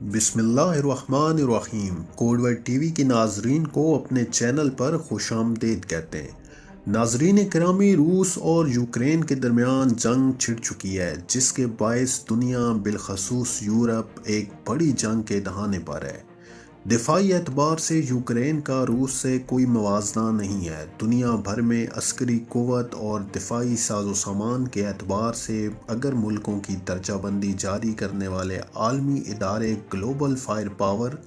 بسم اللہ الرحمن الرحیم۔ کوڈ ورڈ ٹی وی کے ناظرین کو اپنے چینل پر خوش آمدید کہتے ہیں۔ ناظرین کرامی، روس اور یوکرین کے درمیان جنگ چھڑ چکی ہے، جس کے باعث دنیا بالخصوص یورپ ایک بڑی جنگ کے دہانے پر ہے۔ دفاعی اعتبار سے یوکرین کا روس سے کوئی موازنہ نہیں ہے۔ دنیا بھر میں عسکری قوت اور دفاعی ساز و سامان کے اعتبار سے اگر ملکوں کی درجہ بندی جاری کرنے والے عالمی ادارے گلوبل فائر پاور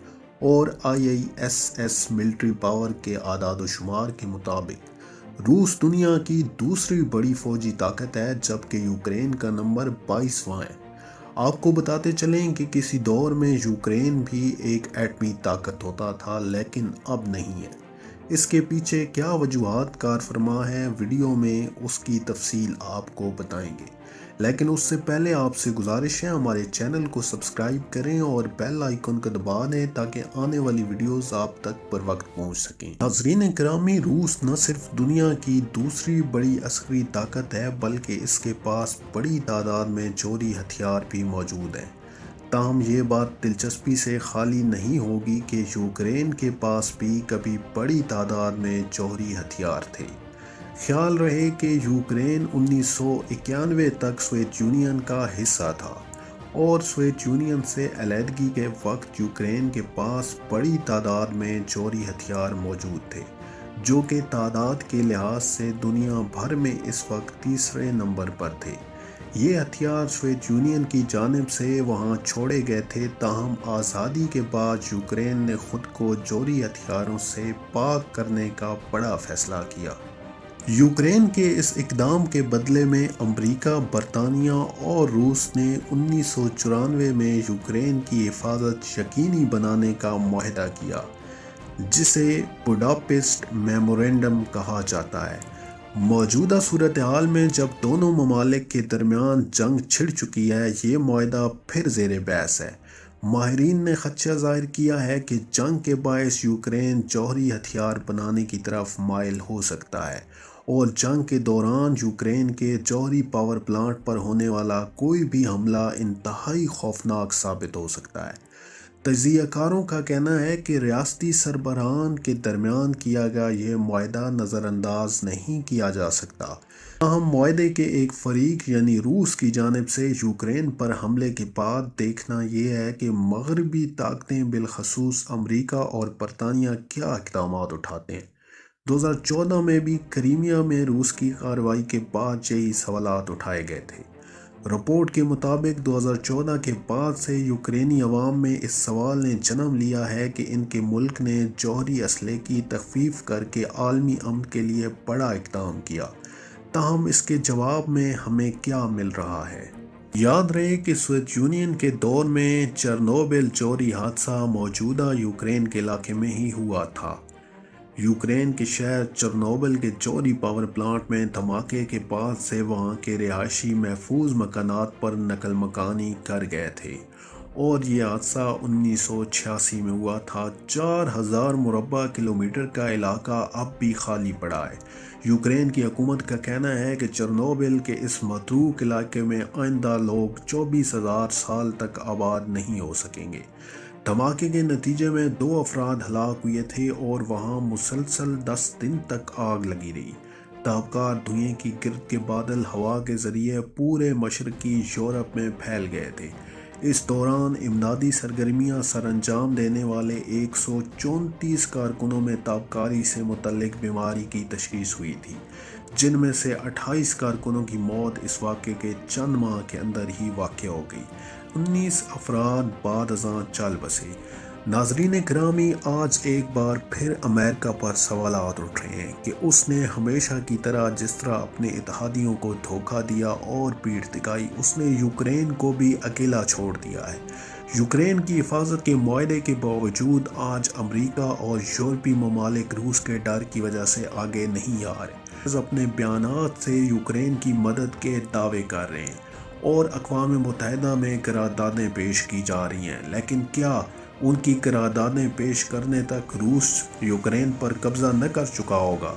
اور IISS ملٹری پاور کے اعداد و شمار کے مطابق روس دنیا کی دوسری بڑی فوجی طاقت ہے، جبکہ یوکرین کا نمبر 22واں ہے۔ آپ کو بتاتے چلیں کہ کسی دور میں یوکرین بھی ایک ایٹمی طاقت ہوتا تھا، لیکن اب نہیں ہے۔ اس کے پیچھے کیا وجوہات کار فرما ہے، ویڈیو میں اس کی تفصیل آپ کو بتائیں گے، لیکن اس سے پہلے آپ سے گزارش ہے ہمارے چینل کو سبسکرائب کریں اور بیل آئیکن کو دبا دیں تاکہ آنے والی ویڈیوز آپ تک پر وقت پہنچ سکیں۔ ناظرین گرامی، روس نہ صرف دنیا کی دوسری بڑی عسکری طاقت ہے، بلکہ اس کے پاس بڑی تعداد میں جوہری ہتھیار بھی موجود ہیں۔ تاہم یہ بات دلچسپی سے خالی نہیں ہوگی کہ یوکرین کے پاس بھی کبھی بڑی تعداد میں جوہری ہتھیار تھے۔ خیال رہے کہ یوکرین 1991 تک سوویت یونین کا حصہ تھا، اور سوویت یونین سے علیحدگی کے وقت یوکرین کے پاس بڑی تعداد میں جوہری ہتھیار موجود تھے، جو کہ تعداد کے لحاظ سے دنیا بھر میں اس وقت تیسرے نمبر پر تھے۔ یہ ہتھیار سوویت یونین کی جانب سے وہاں چھوڑے گئے تھے، تاہم آزادی کے بعد یوکرین نے خود کو جوہری ہتھیاروں سے پاک کرنے کا بڑا فیصلہ کیا۔ یوکرین کے اس اقدام کے بدلے میں امریکہ، برطانیہ اور روس نے 1994 میں یوکرین کی حفاظت یقینی بنانے کا معاہدہ کیا، جسے بڈاپیسٹ میمورنڈم کہا جاتا ہے۔ موجودہ صورتحال میں جب دونوں ممالک کے درمیان جنگ چھڑ چکی ہے، یہ معاہدہ پھر زیر بحث ہے۔ ماہرین نے خدشہ ظاہر کیا ہے کہ جنگ کے باعث یوکرین جوہری ہتھیار بنانے کی طرف مائل ہو سکتا ہے، اور جنگ کے دوران یوکرین کے جوہری پاور پلانٹ پر ہونے والا کوئی بھی حملہ انتہائی خوفناک ثابت ہو سکتا ہے۔ تجزیہ کاروں کا کہنا ہے کہ ریاستی سربراہان کے درمیان کیا گیا یہ معاہدہ نظر انداز نہیں کیا جا سکتا۔ تاہم معاہدے کے ایک فریق یعنی روس کی جانب سے یوکرین پر حملے کے بعد دیکھنا یہ ہے کہ مغربی طاقتیں بالخصوص امریکہ اور برطانیہ کیا اقدامات اٹھاتے ہیں۔ 2014 میں بھی کرائمیا میں روس کی کارروائی کے بعد یہی سوالات اٹھائے گئے تھے۔ رپورٹ کے مطابق 2014 کے بعد سے یوکرینی عوام میں اس سوال نے جنم لیا ہے کہ ان کے ملک نے جوہری اسلحے کی تخفیف کر کے عالمی امن کے لیے بڑا اقدام کیا، تاہم اس کے جواب میں ہمیں کیا مل رہا ہے؟ یاد رہے کہ سوویت یونین کے دور میں چرنوبل جوہری حادثہ موجودہ یوکرین کے علاقے میں ہی ہوا تھا۔ یوکرین کے شہر چرنوبل کے جوہری پاور پلانٹ میں دھماکے کے بعد سے وہاں کے رہائشی محفوظ مکانات پر نقل مکانی کر گئے تھے، اور یہ حادثہ 1986 میں ہوا تھا۔ 4000 مربع کلومیٹر کا علاقہ اب بھی خالی پڑا ہے۔ یوکرین کی حکومت کا کہنا ہے کہ چرنوبل کے اس متروک علاقے میں آئندہ لوگ 24,000 سال تک آباد نہیں ہو سکیں گے۔ دھماکے کے نتیجے میں 2 افراد ہلاک ہوئے تھے اور وہاں مسلسل 10 دن تک آگ لگی رہی۔ تابکار دھوئیں کی گرد کے بادل ہوا کے ذریعے پورے مشرقی یورپ میں پھیل گئے تھے۔ اس دوران امدادی سرگرمیاں سر انجام دینے والے 134 کارکنوں میں تابکاری سے متعلق بیماری کی تشخیص ہوئی تھی، جن میں سے 28 کارکنوں کی موت اس واقعے کے چند ماہ کے اندر ہی واقع ہو گئی۔ 19 افراد بعد ازاں چل بسے۔ ناظرین گرامی، آج ایک بار پھر امریکہ پر سوالات اٹھ رہے ہیں کہ اس نے ہمیشہ کی طرح جس طرح اپنے اتحادیوں کو دھوکہ دیا اور پیٹھ دکھائی، اس نے یوکرین کو بھی اکیلا چھوڑ دیا ہے۔ یوکرین کی حفاظت کے معاہدے کے باوجود آج امریکہ اور یورپی ممالک روس کے ڈر کی وجہ سے آگے نہیں آ رہے، اپنے بیانات سے یوکرین کی مدد کے دعوے کر رہے ہیں، اور اقوام متحدہ میں قراردادیں پیش کی جا رہی ہیں، لیکن کیا ان کی قراردادیں پیش کرنے تک روس یوکرین پر قبضہ نہ کر چکا ہوگا؟